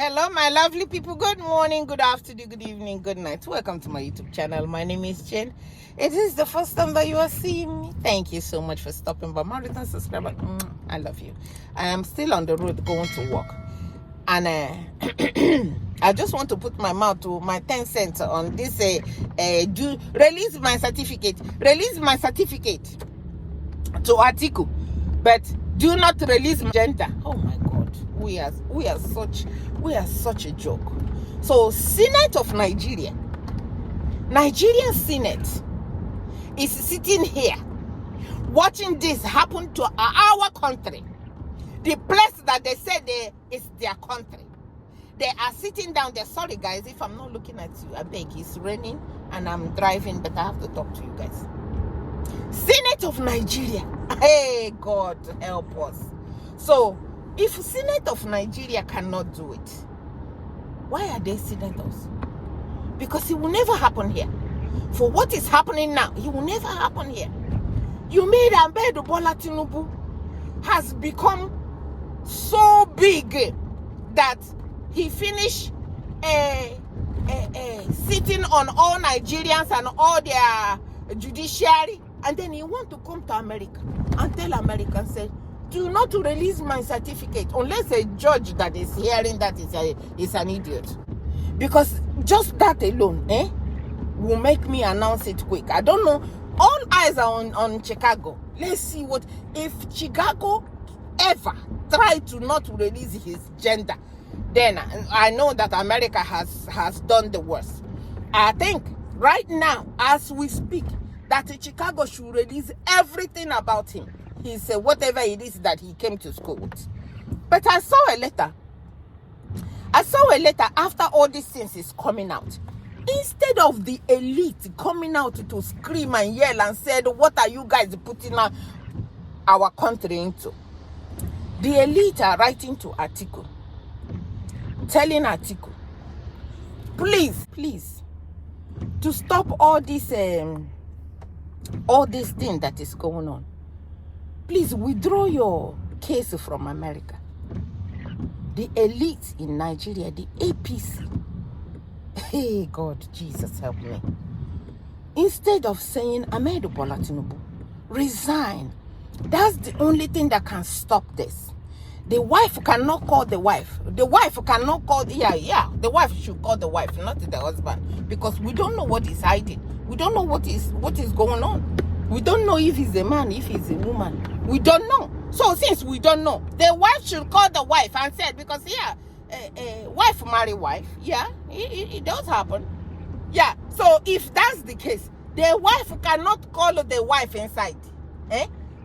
Hello, my lovely people. Good morning, good afternoon, good evening, good night. Welcome to my YouTube channel. My name is Jen. It is the first time that you are seeing me. Thank you so much for stopping by. My return subscriber, I love you. I am still on the road going to work. And I just want to put my mouth to my 10 cents on this. Release my certificate to Atiku, but do not release my gender. Oh my God, we are such a joke. So Senate of Nigeria, Nigerian Senate is sitting here watching this happen to our country. The place that they said is their country. They are sitting down there. Sorry guys, if I'm not looking at you, I beg. It's raining and I'm driving, but I have to talk to you guys. Senate of Nigeria. Hey, God help us. So, if Senate of Nigeria cannot do it, why are they senators? Because it will never happen here. For what is happening now, it will never happen here. You made Bola Tinubu has become so big that he finished sitting on all Nigerians and all their judiciary, and then he want to come to America and tell Americans, say, do not release my certificate unless a judge that is hearing that is an idiot. Because just that alone will make me announce it quick. I don't know. All eyes are on Chicago. Let's see what if Chicago ever try to not release his gender, then I know that America has done the worst. I think right now, as we speak, that Chicago should release everything about him. He's whatever it is that he came to school with. But I saw a letter after all these things is coming out. Instead of the elite coming out to scream and yell and said, what are you guys putting our country into? The elite are writing to Atiku, telling Atiku, please, to stop all this thing that is going on. Please withdraw your case from America. The elite in Nigeria, the APC. Hey God, Jesus help me. Instead of saying Bola Tinubu, resign. That's the only thing that can stop this. The wife cannot call the wife. The wife cannot call the wife should call the wife, not the husband. Because we don't know what is hiding. We don't know what is going on. We don't know if he's a man, if he's a woman. We don't know. So since we don't know, the wife should call the wife and say, because wife marry wife. Yeah, it does happen. Yeah. So if that's the case, the wife cannot call the wife inside.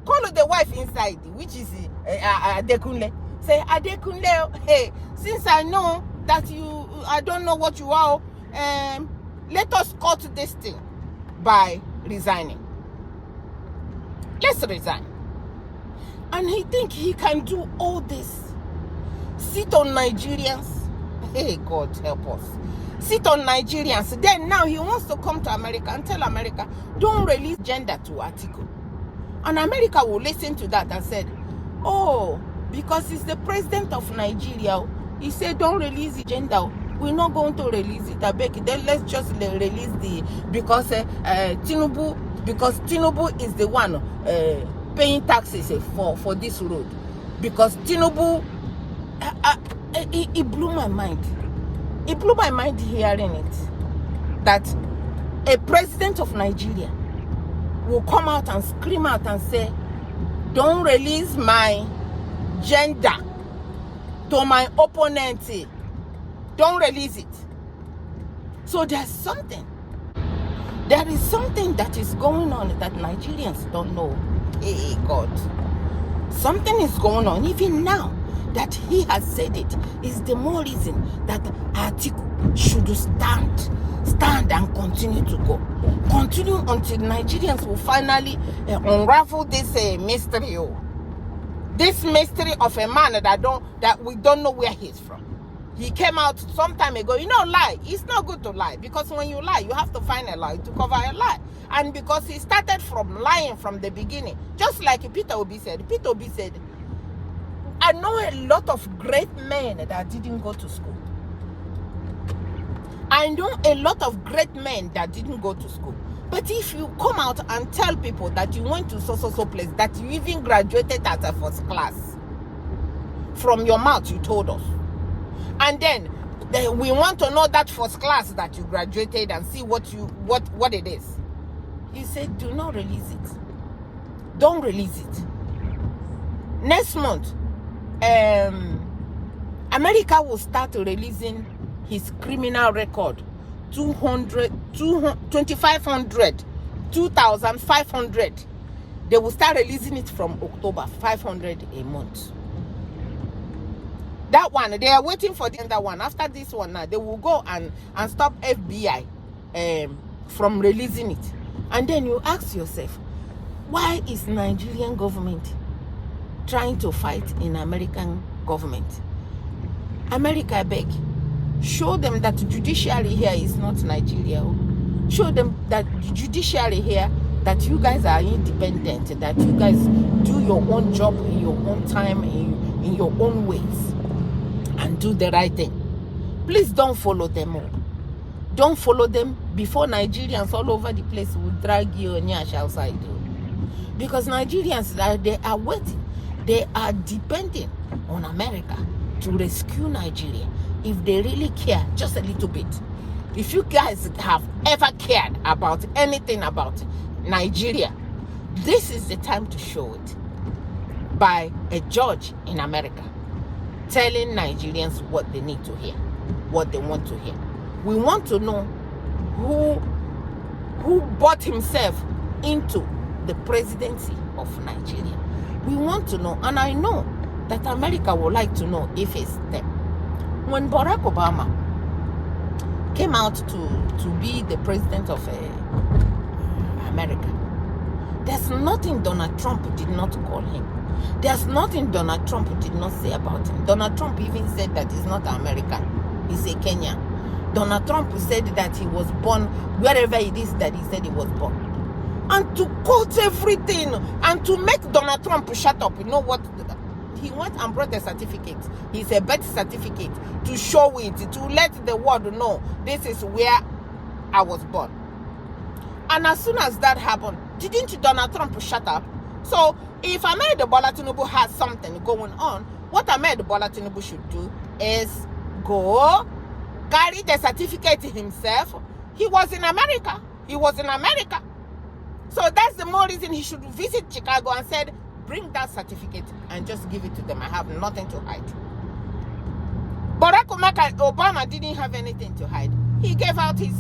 Call the wife inside, which is Adekunle. Say, Adekunle, hey, since I know that I don't know what you are, let us cut this thing by resigning. Let's resign. And he think he can do all this. Sit on Nigerians. Hey, God help us. Sit on Nigerians. Then now he wants to come to America and tell America, don't release gender to Atiku. And America will listen to that and said, oh, because he's the president of Nigeria, he said don't release the gender. We're not going to release it. I beg you. Then let's just release because Tinubu is the one paying taxes for this road. Because Tinubu, it blew my mind. It blew my mind hearing it. That a president of Nigeria will come out and scream out and say, don't release my gender to my opponent. Don't release it. So there is something that is going on that Nigerians don't know. Hey God, something is going on even now that he has said it is the more reason that Atiku should stand and continue to go. Continue until Nigerians will finally unravel this mystery. This mystery of a man that we don't know where he's from. He came out some time ago. Lie. It's not good to lie. Because when you lie, you have to find a lie to cover a lie. And because he started from lying from the beginning. Just like Peter Obi said. I know a lot of great men that didn't go to school. I know a lot of great men that didn't go to school. But if you come out and tell people that you went to so place, that you even graduated as a first class, from your mouth you told us, and then we want to know that first class that you graduated and see what it is. He said, do not release it. Don't release it. Next month, America will start releasing his criminal record. 2,500, 2,500. They will start releasing it from October, 500 a month. That one, they are waiting for the other one. After this one now, they will go and stop FBI from releasing it. And then you ask yourself, why is Nigerian government trying to fight in American government? America, I beg, show them that judiciary here is not Nigeria. Show them that judiciary here, that you guys are independent, that you guys do your own job in your own time, in your own ways, and do the right thing. Please don't follow them all. Don't follow them before Nigerians all over the place will drag you and yash outside you. Because Nigerians, they are waiting. They are depending on America to rescue Nigeria. If they really care, just a little bit. If you guys have ever cared about anything about Nigeria, this is the time to show it. By a judge in America telling Nigerians what they need to hear, what they want to hear. We want to know who bought himself into the presidency of Nigeria. We want to know, and I know that America would like to know if it's them. When Barack Obama came out to be the president of America, there's nothing Donald Trump did not call him. There's nothing Donald Trump did not say about him. Donald Trump even said that he's not American, he's a Kenyan. Donald Trump said that he was born wherever it is that he said he was born. And to quote everything and to make Donald Trump shut up, you know what? He went and brought a certificate. It's a birth certificate to show it, to let the world know this is where I was born. And as soon as that happened, didn't Donald Trump shut up? So if Ahmed Bola Tinubu has something going on, what Ahmed Bola Tinubu should do is go carry the certificate himself. He was in America. He was in America. So that's the more reason he should visit Chicago and said, bring that certificate and just give it to them. I have nothing to hide. Barack Obama didn't have anything to hide. He gave out his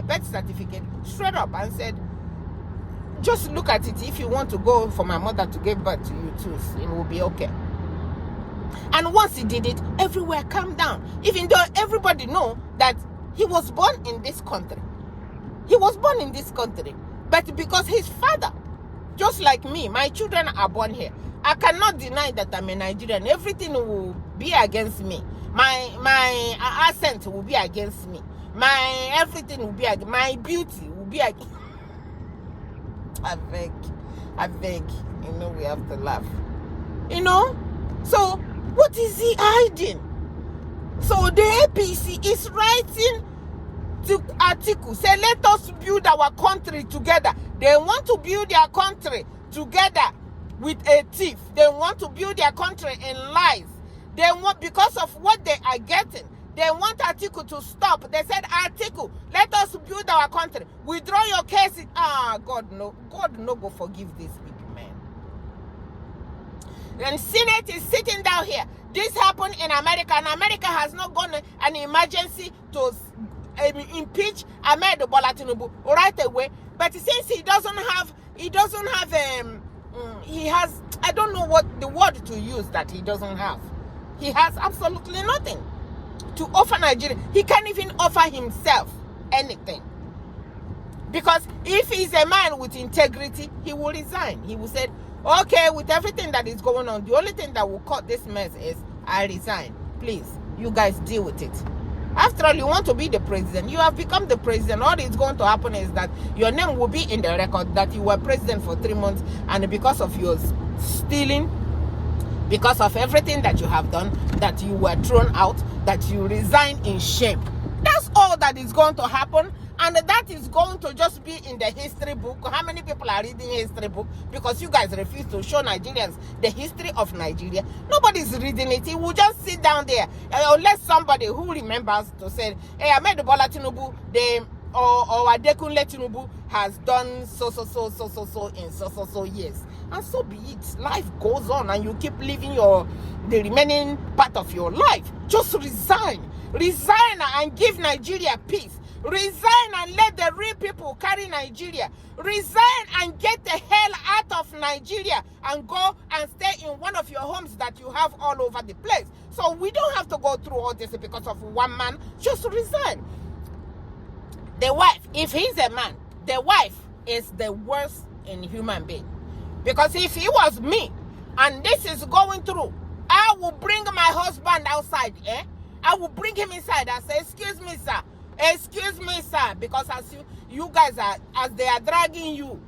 birth certificate straight up and said, just look at it. If you want to go for my mother to give birth to you too, it will be okay. And once he did it, everywhere calmed down. Even though everybody know that he was born in this country. He was born in this country. But because his father, just like me, my children are born here. I cannot deny that I'm a Nigerian. Everything will be against me. My accent will be against me. My everything will be against my beauty will be against. I beg. You know we have to laugh. You know? So what is he hiding? So the APC is writing to Atiku, say let us build our country together. They want to build their country together with a thief. They want to build their country in lies. They want, because of what they are getting, they want Atiku to stop. They said, Atiku, let us build our country. Withdraw your case. God no go forgive these people, man. And Senate is sitting down here. This happened in America, and America has not gone an emergency to impeach Ahmed Bola Tinubu right away. But since he has, I don't know what the word to use that he doesn't have. He has absolutely nothing to offer Nigeria. He can't even offer himself anything. Because if he's a man with integrity, he will resign. He will say, okay, with everything that is going on, the only thing that will cut this mess is I resign. Please, you guys deal with it. After all, you want to be the president. You have become the president. All that's going to happen is that your name will be in the record that you were president for 3 months, and because of your stealing Because of everything that you have done, that you were thrown out, that you resign in shame. That's all that is going to happen. And that is going to just be in the history book. How many people are reading history book? Because you guys refuse to show Nigerians the history of Nigeria. Nobody's reading it. It will just sit down there. Unless somebody who remembers to say, hey, Ahmed Bola Tinubu, or Adekunle Tinubu has done so in so years. And so be it. Life goes on and you keep living the remaining part of your life. Just resign. Resign and give Nigeria peace. Resign and let the real people carry Nigeria. Resign and get the hell out of Nigeria and go and stay in one of your homes that you have all over the place. So we don't have to go through all this because of one man. Just resign. The wife, if he's a man, the wife is the worst in human being. Because if he was me and this is going through, I will bring my husband outside. I will bring him inside and say, excuse me, sir. Excuse me, sir. Because as you guys are, as they are dragging you,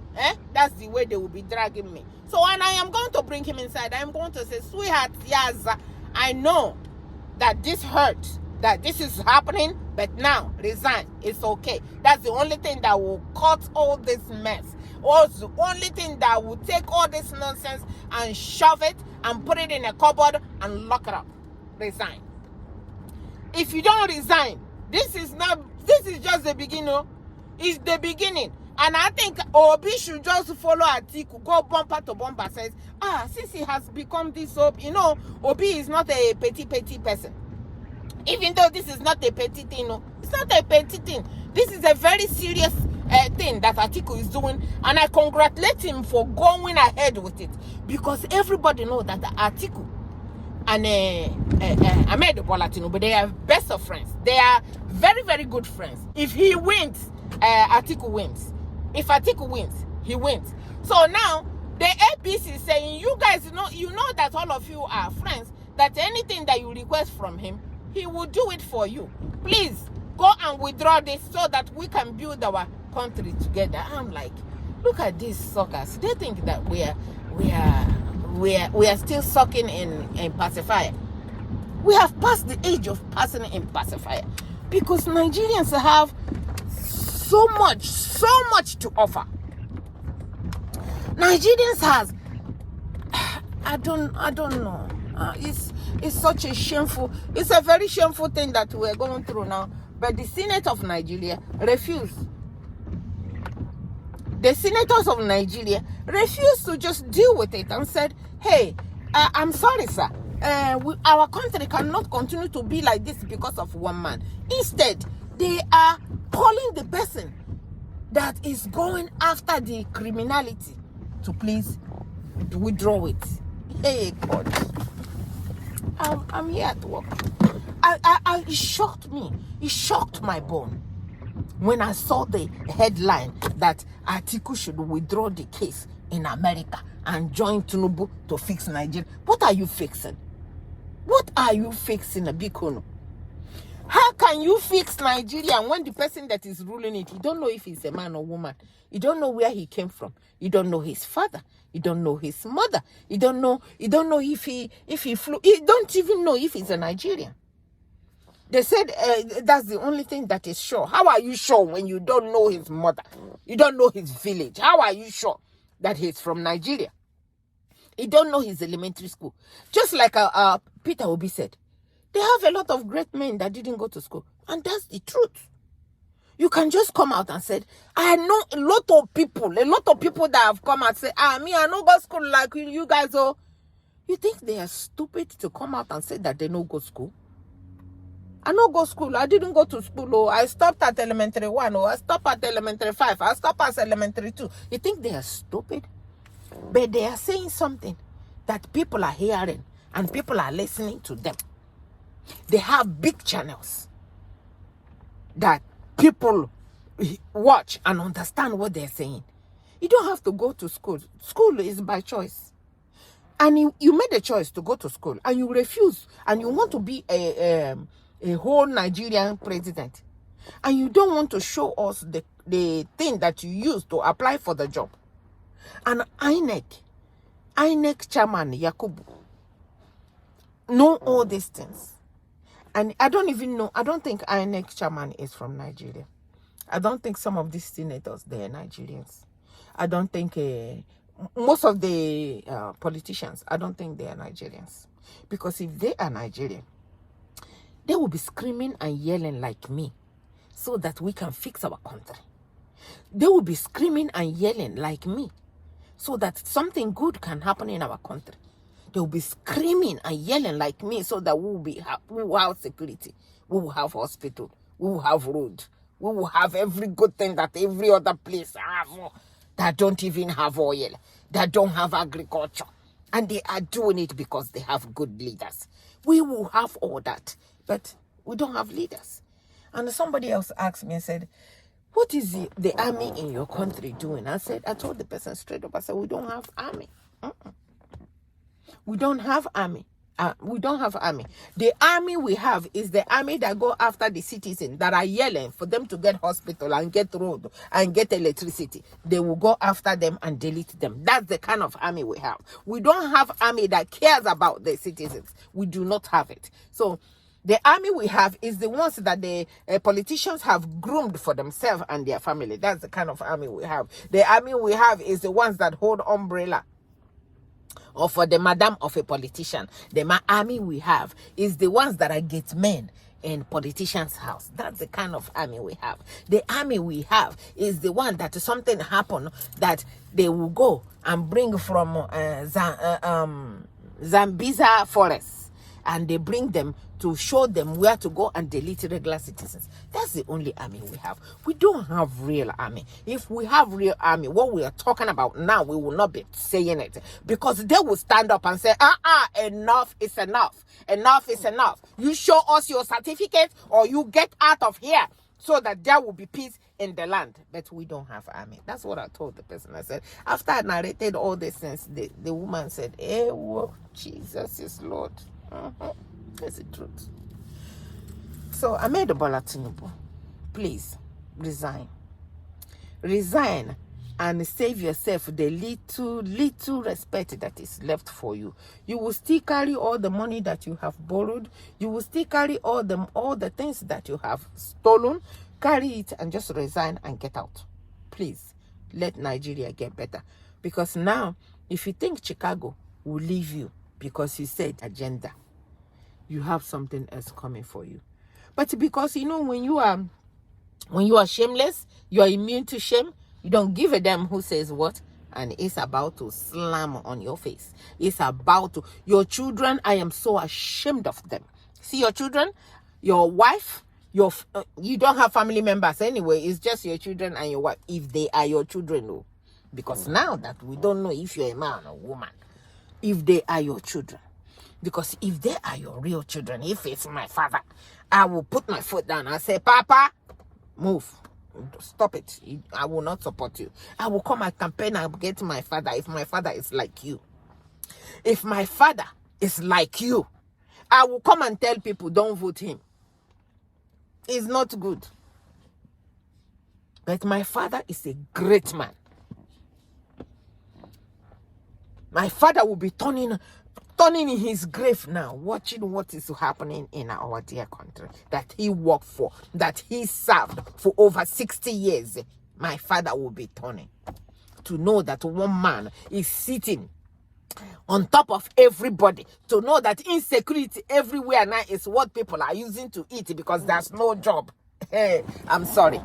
that's the way they will be dragging me. So when I am going to bring him inside, I am going to say, sweetheart, yes, I know that this hurts, that this is happening, but now resign. It's okay. That's the only thing that will cut all this mess. Or the only thing that will take all this nonsense and shove it and put it in a cupboard and lock it up. Resign. If you don't resign, this is just the beginning. It's the beginning. And I think Obi should just follow Atiku, go bumper to bumper, says, since he has become this Obi, Obi is not a petty person. Even though this is not a petty thing, it's not a petty thing. This is a very serious thing that Atiku is doing, and I congratulate him for going ahead with it, because everybody knows that Atiku and Ahmed Bola Tinubu, they are best of friends. They are very, very good friends. If he wins, Atiku wins. If Atiku wins, he wins. So now the APC is saying, you guys know, that all of you are friends, that anything that you request from him, he will do it for you. Please go and withdraw this so that we can build our country together. I'm like, look at these suckers. They think that we are still sucking in pacifier. We have passed the age of passing in pacifier, because Nigerians have so much to offer. Nigerians has, I don't know. It's such a shameful. It's a very shameful thing that we're going through now. But the Senate of Nigeria refused. The senators of Nigeria refused to just deal with it and said, hey, I'm sorry, sir. Our country cannot continue to be like this because of one man. Instead, they are calling the person that is going after the criminality to please withdraw it. Hey, God. I'm here at work. It shocked me. It shocked my bone when I saw the headline that Atiku should withdraw the case in America and join Tinubu to fix Nigeria. What are you fixing? What are you fixing, Bikono? How can you fix Nigeria when the person that is ruling it, you don't know if he's a man or woman? You don't know where he came from. You don't know his father. You don't know his mother. You don't know if he flew. You don't even know if he's a Nigerian. They said that's the only thing that is sure. How are you sure when you don't know his mother? You don't know his village. How are you sure that he's from Nigeria? You don't know his elementary school. Just like Peter Obi said, they have a lot of great men that didn't go to school. And that's the truth. You can just come out and say, I know a lot of people that have come out and say, me, I don't go to school like you guys. Oh, you think they are stupid to come out and say that they don't go to school? I don't go to school. I didn't go to school. Oh, I stopped at elementary 1. Oh, I stopped at elementary 5. I stopped at elementary 2. You think they are stupid? But they are saying something that people are hearing and people are listening to them. They have big channels that people watch and understand what they're saying. You don't have to go to school. School is by choice. And you made a choice to go to school and you refuse and you want to be a whole Nigerian president. And you don't want to show us the thing that you used to apply for the job. And INEC chairman Yakubu know all these things. And I don't even know, I don't think INEC chairman is from Nigeria. I don't think some of these senators, they are Nigerians. I don't think most of the politicians, I don't think they are Nigerians. Because if they are Nigerian, they will be screaming and yelling like me so that we can fix our country. They will be screaming and yelling like me so that something good can happen in our country. They will be screaming and yelling like me so that we will have security. We will have hospital. We will have road. We will have every good thing that every other place have that don't even have oil, that don't have agriculture. And they are doing it because they have good leaders. We will have all that, but we don't have leaders. And somebody else asked me and said, what is the army in your country doing? I told the person straight up, I said, we don't have army. We don't have army. We don't have army. The army we have is the army that go after the citizens that are yelling for them to get hospital and get road and get electricity. They will go after them and delete them. That's the kind of army we have. We don't have army that cares about the citizens. We do not have it. So the army we have is the ones that the politicians have groomed for themselves and their family. That's the kind of army we have. The army we have is the ones that hold umbrella, or for the madam of a politician. The army we have is the ones that are gate men in politicians' house. That's the kind of army we have. The army we have is the one that something happen that they will go and bring from Zambiza forest, and they bring them to show them where to go and delete regular citizens. That's the only army we have. We don't have real army. If we have real army, what we are talking about now, we will not be saying it, because they will stand up and say, enough is enough. Enough is enough. You show us your certificate or you get out of here, so that there will be peace in the land. But we don't have army. That's what I told the person. I said, after I narrated all these things, the woman said, Jesus is Lord. That's the truth. So I made a Tinubu, please resign. Resign and save yourself the little respect that is left for you. You will still carry all the money that you have borrowed. You will still carry all the things that you have stolen. Carry it and just resign and get out. Please, let Nigeria get better. Because now, if you think Chicago will leave you because you said agenda, you have something else coming for you. But because, when you are shameless, you are immune to shame, you don't give a damn who says what, and it's about to slam on your face. It's about to, your children, I am so ashamed of them. See your children, your wife, you don't have family members anyway, it's just your children and your wife, if they are your children, no. Because now that we don't know if you're a man or woman, if they are your children. Because if they are your real children, if it's my father, I will put my foot down and say, Papa, move. Stop it. I will not support you. I will come and campaign against my father if my father is like you. If my father is like you, I will come and tell people, don't vote him. It's not good. But my father is a great man. My father will be turning in his grave now, watching what is happening in our dear country that he worked for, that he served for over 60 years. My father will be turning to know that one man is sitting on top of everybody, to know that insecurity everywhere now is what people are using to eat because there's no job. Hey, I'm sorry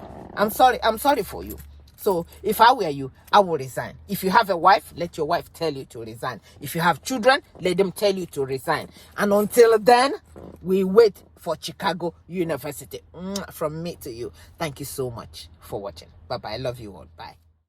for you. So if I were you, I would resign. If you have a wife, let your wife tell you to resign. If you have children, let them tell you to resign. And until then, we wait for Chicago University. From me to you. Thank you so much for watching. Bye-bye. I love you all. Bye.